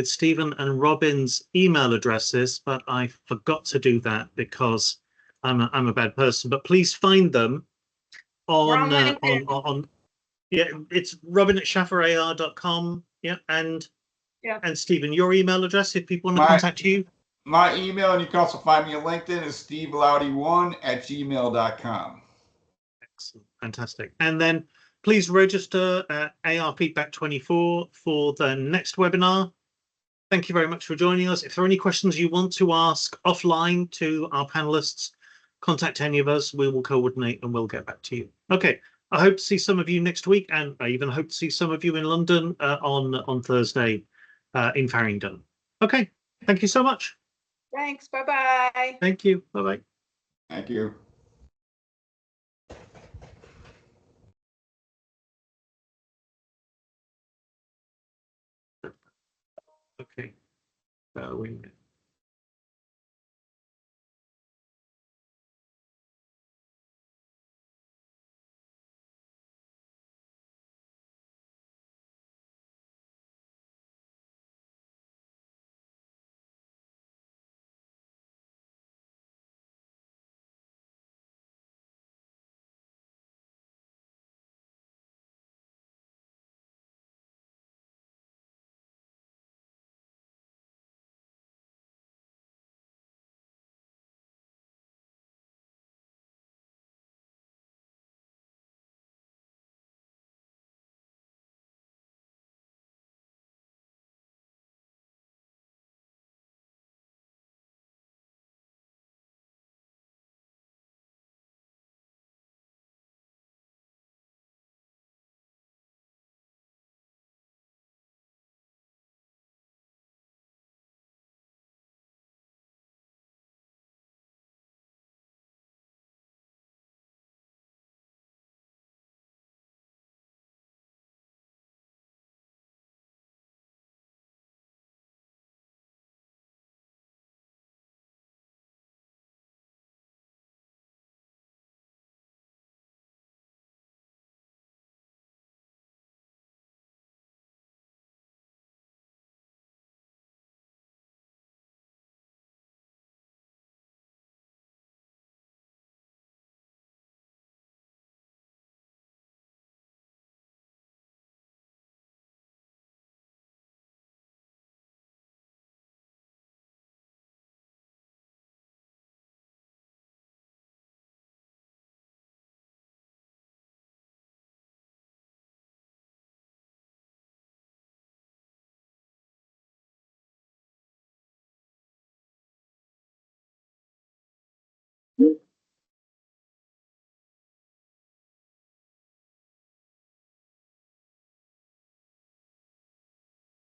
Stephen and Robin's email addresses, but I forgot to do that because I'm a bad person. But please find them on yeah, it's robin@schafferar.com. Yeah, and Stephen, your email address if people want to contact you. My email, and you can also find me on LinkedIn, is stevelaudy1@gmail.com. Excellent, fantastic. And then please register at AR Feedback 24 for the next webinar. Thank you very much for joining us. If there are any questions you want to ask offline to our panelists, contact any of us. We will coordinate and we'll get back to you. Okay, I hope to see some of you next week, and I even hope to see some of you in London on Thursday in Farringdon. Okay, thank you so much. Thanks. Bye-bye. Thank you. Bye-bye. Thank you. Okay. Wait a minute.